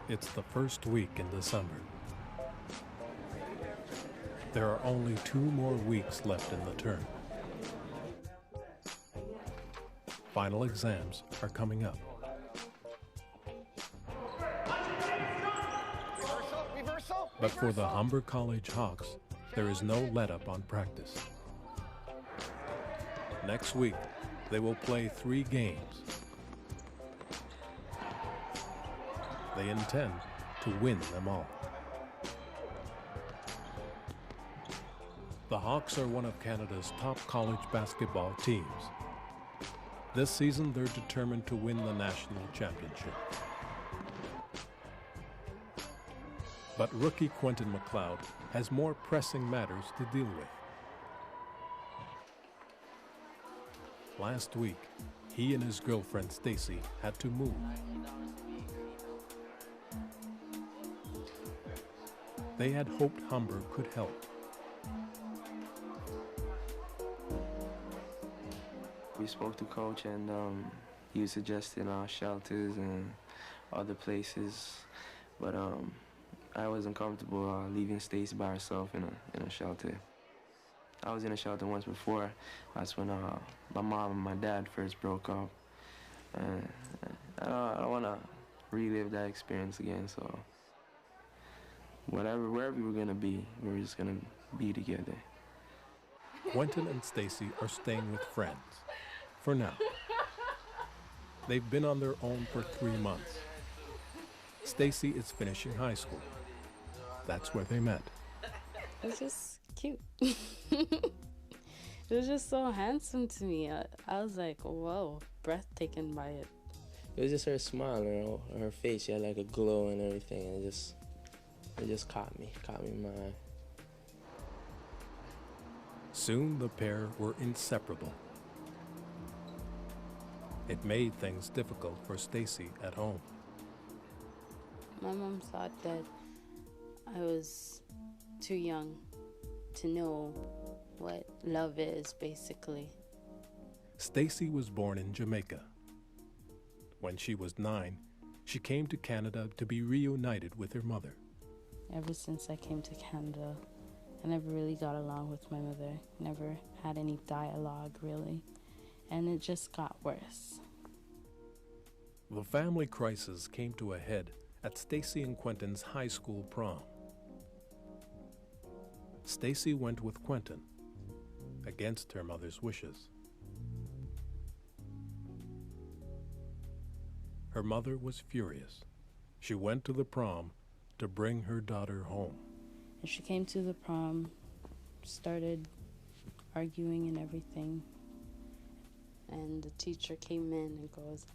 It's the first week in December. There are only 2 more weeks left in the term. Final exams are coming up. But for the Humber College Hawks, there is no let-up on practice. Next week, they will play 3 games. They intend to win them all. The Hawks are one of Canada's top college basketball teams. This season, they're determined to win the national championship. But rookie Quentin McLeod has more pressing matters to deal with. Last week, he and his girlfriend Stacy had to move. They had hoped Humber could help. We spoke to Coach, and he was suggesting shelters and other places, but I wasn't comfortable leaving Stacy by herself in a shelter. I was in a shelter once before. That's when my mom and my dad first broke up. And I don't want to relive that experience again, so wherever we're going to be, we're just going to be together. Quentin and Stacy are staying with friends, for now. They've been on their own for 3 months. Stacy is finishing high school. That's where they met. It was just cute. It was just so handsome to me. I was like, whoa, breathtaking by it. It was just her smile, her face. She had like a glow and everything, and it just caught me in my eye. Soon the pair were inseparable. It made things difficult for Stacy at home. My mom thought that I was too young to know what love is, basically. Stacy was born in Jamaica. When she was 9, she came to Canada to be reunited with her mother. Ever since I came to Canada, I never really got along with my mother. Never had any dialogue, really. And it just got worse. The family crisis came to a head at Stacy and Quentin's high school prom. Stacy went with Quentin, against her mother's wishes. Her mother was furious. She went to the prom to bring her daughter home. And she came to the prom, started arguing and everything. And the teacher came in and goes,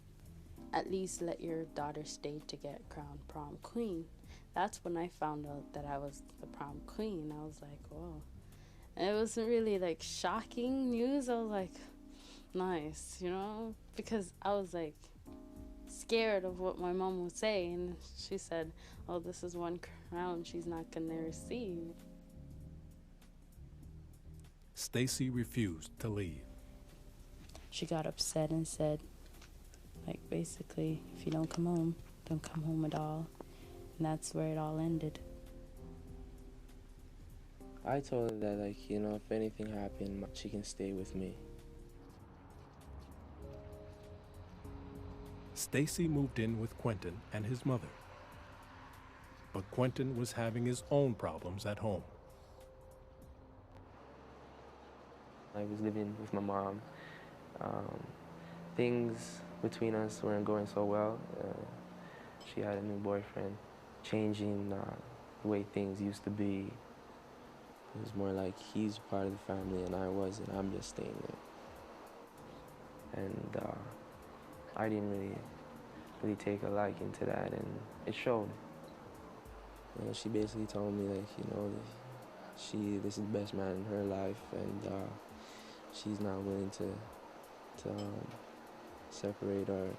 "At least let your daughter stay to get crowned prom queen." That's when I found out that I was the prom queen. I was like, whoa. And it wasn't really like shocking news. I was like, nice, because I was like scared of what my mom would say. And she said, oh, this is one crown she's not going to receive. Stacy refused to leave. She got upset and said, like, basically, if you don't come home at all. And that's where it all ended. I told her that, if anything happened, she can stay with me. Stacy moved in with Quentin and his mother. But Quentin was having his own problems at home. I was living with my mom. Things between us weren't going so well. She had a new boyfriend, changing the way things used to be. It was more like he's part of the family and I wasn't. I'm just staying there. And I didn't really take a liking to that, and it showed. She basically told me, this is the best man in her life, and she's not willing to separate or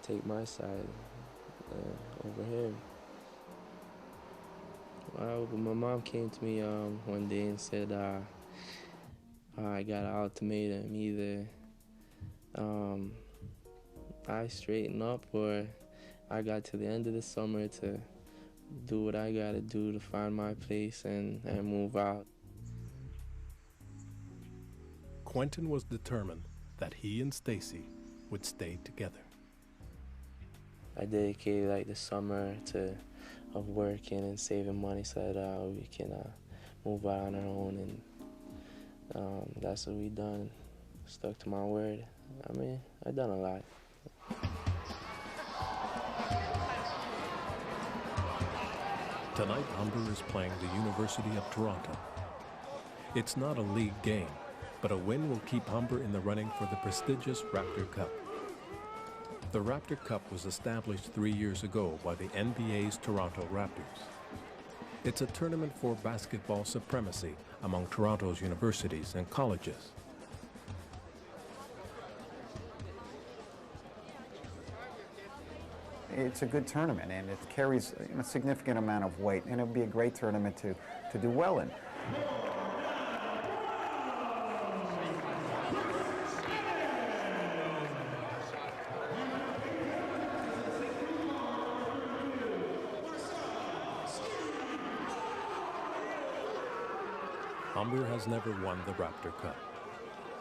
take my side over him. My mom came to me one day and said, I got an ultimatum: either I straighten up or I got to the end of the summer to do what I gotta do to find my place and move out. Quentin was determined that he and Stacy would stay together. I dedicated like the summer of working and saving money so that we can move out on our own, and that's what we done. Stuck to my word. I mean, I done a lot. Tonight, Humber is playing the University of Toronto. It's not a league game, but a win will keep Humber in the running for the prestigious Raptor Cup. The Raptor Cup was established 3 years ago by the NBA's Toronto Raptors. It's a tournament for basketball supremacy among Toronto's universities and colleges. It's a good tournament, and it carries a significant amount of weight, and it would be a great tournament to do well in. Humber has never won the Raptor Cup.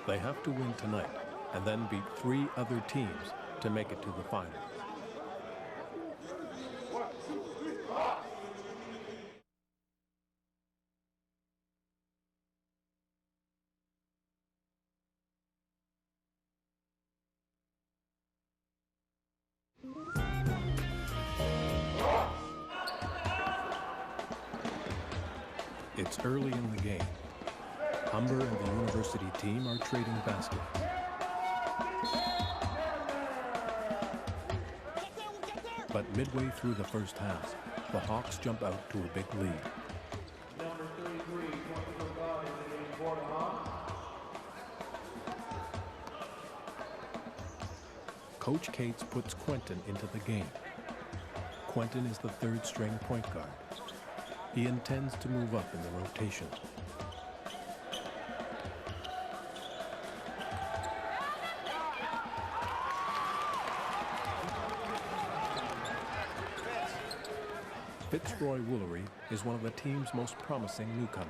They have to win tonight and then beat 3 other teams to make it to the final. It's early in the game. Humber and the university team are trading baskets. But midway through the first half, the Hawks jump out to a big lead. Coach Cates puts Quentin into the game. Quentin is the 3rd-string point guard. He intends to move up in the rotation. Fitzroy Woolery is one of the team's most promising newcomers.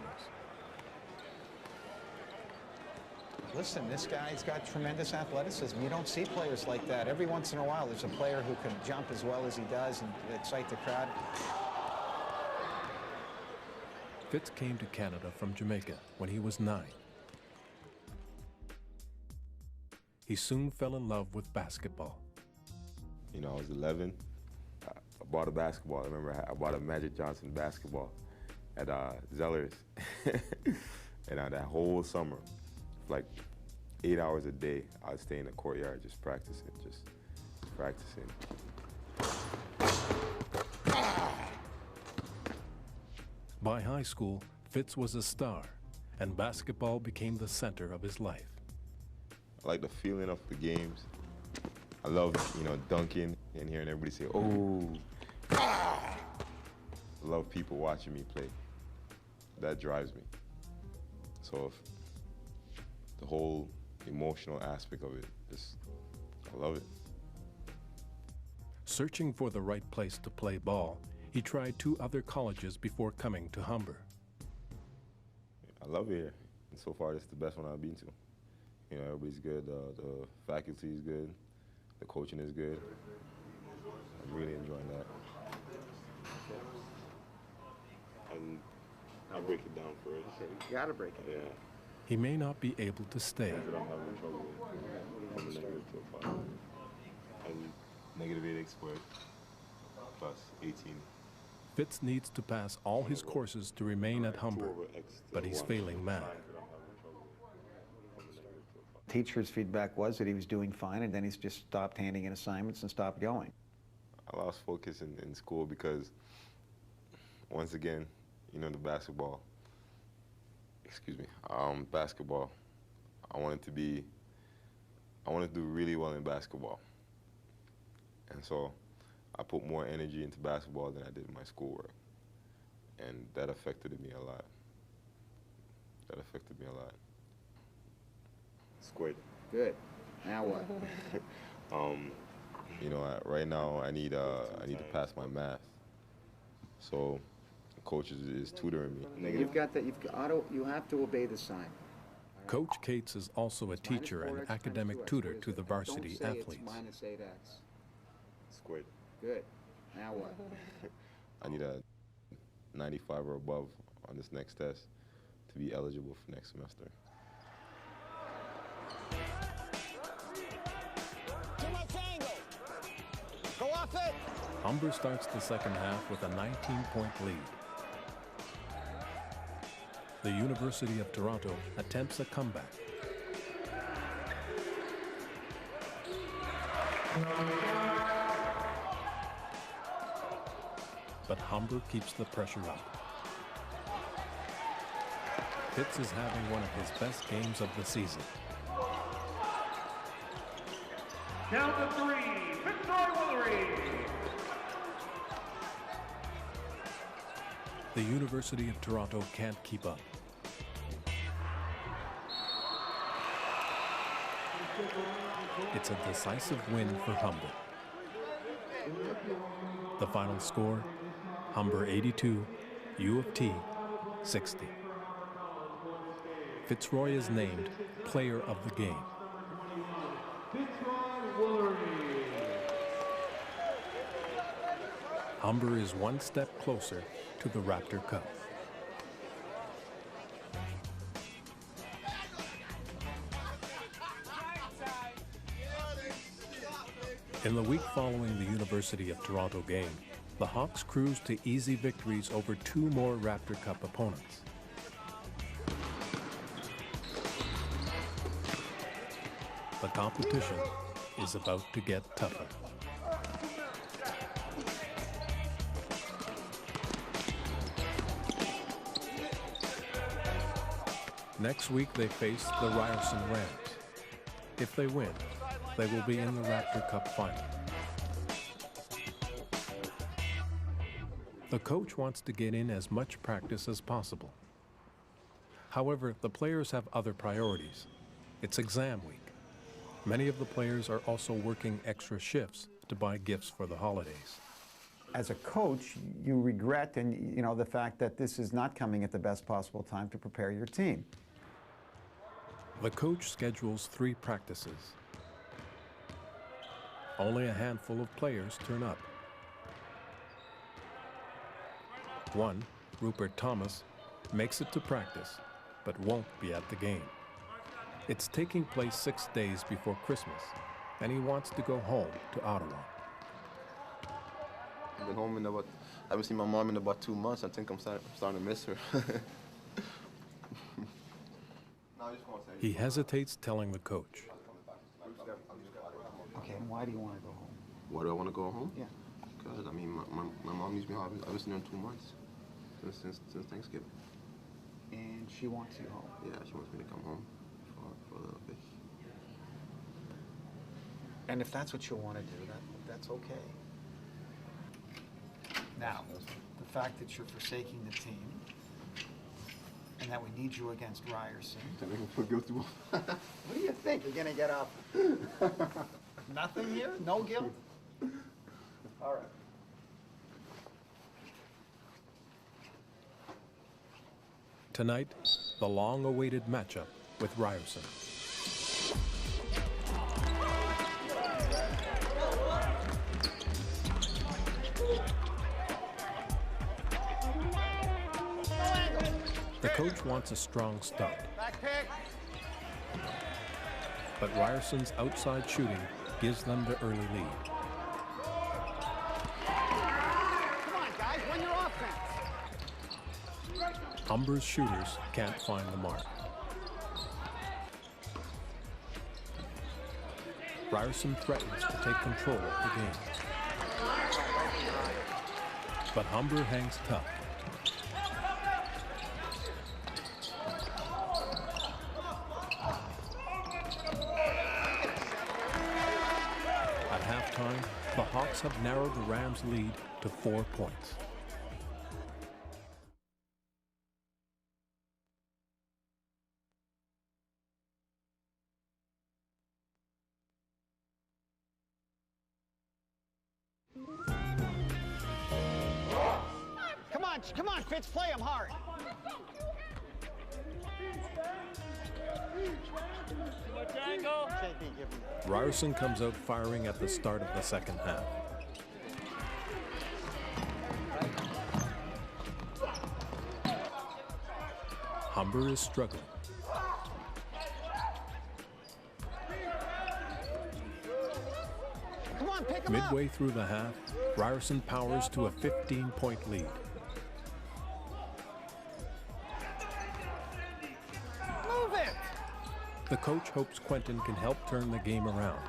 Listen, this guy's got tremendous athleticism. You don't see players like that. Every once in a while, there's a player who can jump as well as he does and excite the crowd. Fitz came to Canada from Jamaica when he was 9. He soon fell in love with basketball. You know, I was 11. I bought a basketball. I remember I bought a Magic Johnson basketball at Zeller's. And that whole summer, like 8 hours a day, I'd stay in the courtyard just practicing, By high school, Fitz was a star, and basketball became the center of his life. I like the feeling of the games. I love, dunking and hearing everybody say, "Oh!" I love people watching me play. That drives me. So the whole emotional aspect of it, I love it. Searching for the right place to play ball, he tried 2 other colleges before coming to Humber. I love it here. And so far, it's the best one I've been to. Everybody's good. The faculty is good. The coaching is good. I'm really enjoying that. And I'll break it down for us. You gotta break it. Yeah. He may not be able to stay. I'm having trouble with. I'm a negative to a 5. And negative 8 squared plus 18. Fitz needs to pass all his courses to remain at Humber, but he's failing math. Teacher's feedback was that he was doing fine, and then he's just stopped handing in assignments and stopped going. I lost focus in school because, once again, the basketball, basketball, I wanted to do really well in basketball. And so I put more energy into basketball than I did in my schoolwork. And that affected me a lot. Squid. Good. Now what? You know, right now I need to pass my math. So, the coach is tutoring me. You've got that. You have to obey the sign. Coach Cates is also a teacher and academic tutor to the varsity athletes. Minus 8x. Squid. Good. Now what? I need a 95 or above on this next test to be eligible for next semester. Go off it! Humber starts the second half with a 19-point lead. The University of Toronto attempts a comeback. But Humber keeps the pressure up. Fitz is having one of his best games of the season. Down to 3, Victor Willery. The University of Toronto can't keep up. It's a decisive win for Humber. The final score, Humber 82, U of T 60. Fitzroy is named Player of the Game. Humber is one step closer to the Raptor Cup. In the week following the University of Toronto game, the Hawks cruised to easy victories over 2 more Raptor Cup opponents. The competition is about to get tougher. Next week they face the Ryerson Rams. If they win, they will be in the Raptor Cup final. The coach wants to get in as much practice as possible. However, the players have other priorities. It's exam week. Many of the players are also working extra shifts to buy gifts for the holidays. As a coach, you regret the fact that this is not coming at the best possible time to prepare your team. The coach schedules 3 practices. Only a handful of players turn up. One, Rupert Thomas, makes it to practice, but won't be at the game. It's taking place 6 days before Christmas, and he wants to go home to Ottawa. I've been home I haven't seen my mom in about 2 months. I think I'm starting to miss her. He hesitates telling the coach. Okay, and why do you want to go home? Why do I want to go home? Yeah. Because, I mean, my mom needs me home. I haven't seen her in 2 months, since Thanksgiving. And she wants you home? Yeah, she wants me to come home for a little bit. And if that's what you want to do, that's okay. Now, the fact that you're forsaking the team, and that we need you against Ryerson. Don't make me feel guilty. What do you think? You're going to get up? Nothing here? No guilt? All right. Tonight, the long-awaited matchup with Ryerson. The coach wants a strong start. But Ryerson's outside shooting gives them the early lead. Come on, guys, run your offense. Humber's shooters can't find the mark. Ryerson threatens to take control of the game. But Humber hangs tough. At halftime, the Hawks have narrowed the Rams' lead to 4 points. Come on, Fitz, play him hard. Ryerson comes out firing at the start of the second half. Humber is struggling. Come on, pick him up. Midway through the half, Ryerson powers to a 15-point lead. Move it! The coach hopes Quentin can help turn the game around.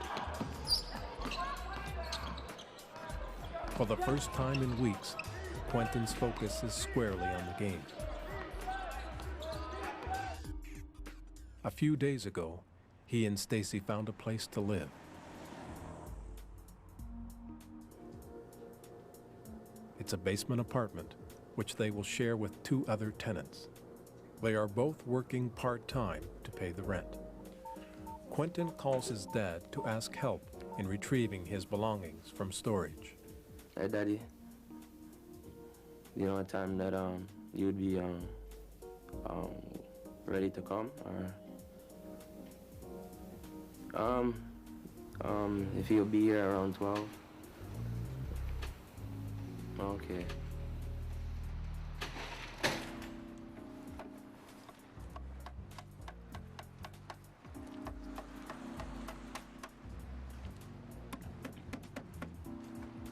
For the first time in weeks, Quentin's focus is squarely on the game. A few days ago, he and Stacy found a place to live. It's a basement apartment, which they will share with 2 other tenants. They are both working part-time to pay the rent. Quentin calls his dad to ask help in retrieving his belongings from storage. Hey, Daddy. You know a time that you would be ready to come, or if you'll be here around 12. Okay.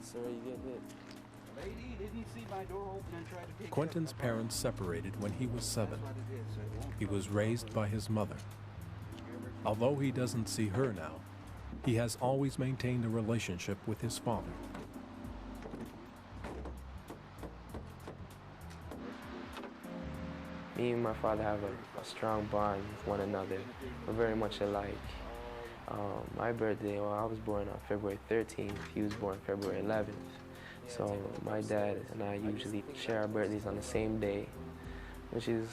Sorry, you get hit. Lady, didn't see my door open and tried to take Quentin's parents separated when he was 7. He was raised by his mother. Although he doesn't see her now, he has always maintained a relationship with his father. Me and my father have a strong bond with one another. We're very much alike. My birthday, well, I was born on February 13th. He was born February 11th. So my dad and I usually share our birthdays on the same day, which is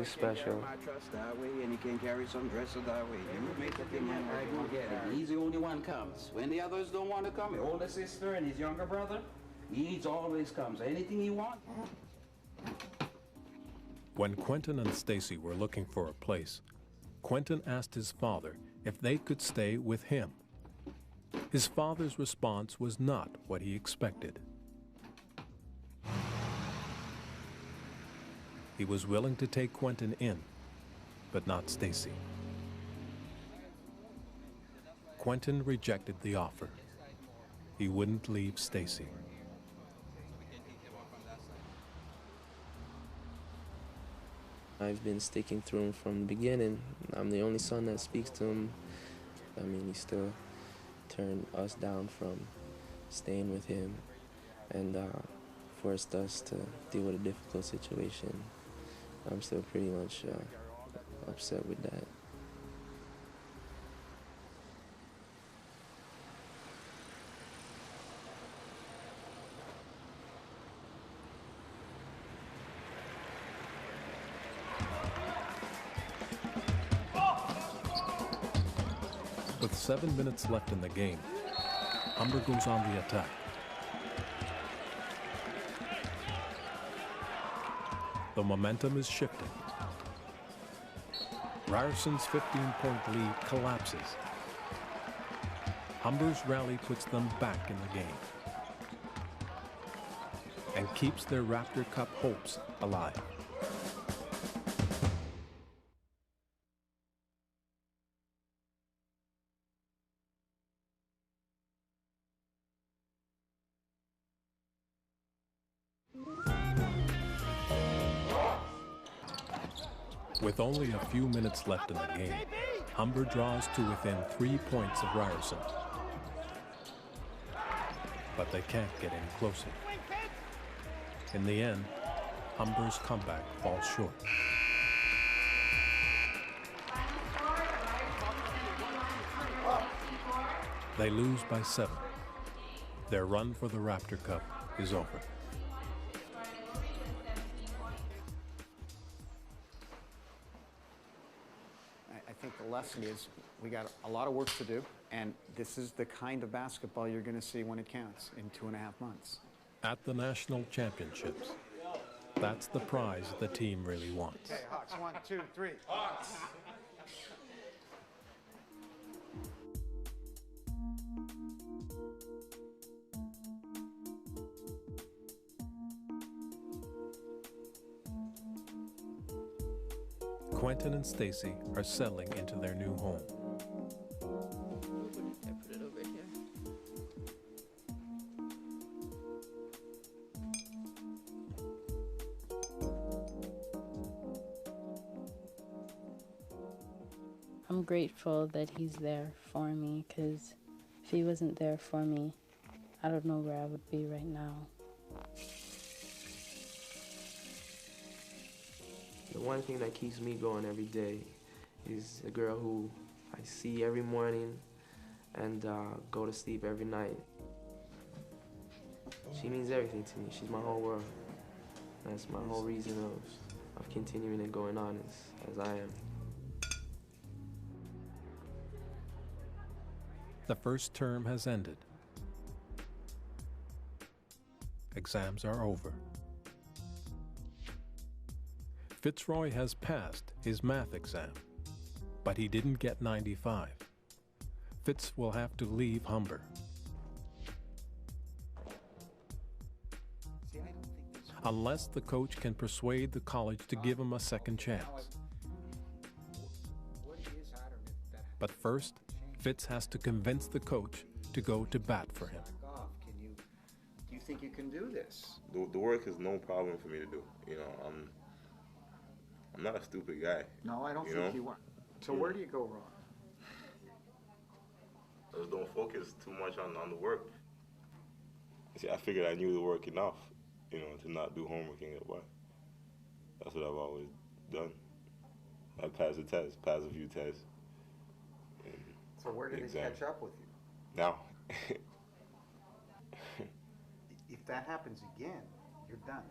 special. my trust that way, and you can carry some dress that way. You make up your mind how you want to get it. He's the only one comes. When the others don't want to come, his older sister and his younger brother, he always comes. Anything he wants. When Quentin and Stacy were looking for a place, Quentin asked his father if they could stay with him. His father's response was not what he expected. He was willing to take Quentin in, but not Stacy. Quentin rejected the offer. He wouldn't leave Stacy. I've been sticking through him from the beginning. I'm the only son that speaks to him. I mean, he still turned us down from staying with him and forced us to deal with a difficult situation. I'm still pretty much upset with that. With 7 minutes left in the game, Humber goes on the attack. The momentum is shifting. Ryerson's 15-point lead collapses. Humber's rally puts them back in the game and keeps their Raptor Cup hopes alive. With only a few minutes left in the game, Humber draws to within 3 points of Ryerson. But they can't get any closer. In the end, Humber's comeback falls short. They lose by 7. Their run for the Raptor Cup is over. I think the lesson is we got a lot of work to do, and this is the kind of basketball you're going to see when it counts in 2.5 months. At the national championships, That's the prize the team really wants. Okay, Hawks, 1, 2, 3. Hawks! Quentin and Stacy are settling into their new home. I put it over here. I'm grateful that he's there for me, because if he wasn't there for me, I don't know where I would be right now. The one thing that keeps me going every day is a girl who I see every morning and go to sleep every night. She means everything to me. She's my whole world. That's my whole reason of continuing and going on as I am. The first term has ended. Exams are over. Fitzroy has passed his math exam, but he didn't get 95. Fitz will have to leave Humber. Unless the coach can persuade the college to give him a second chance. But first, Fitz has to convince the coach to go to bat for him. Do you think you can do this? The work is no problem for me to do. You know, I'm not a stupid guy. No, I don't think you are. So where do you go wrong? I just don't focus too much on the work. See, I figured I knew the work enough, you know, to not do homework and get by. That's what I've always done. I passed the test, passed a few tests. So where did it catch up with you? Now. If that happens again, you're done.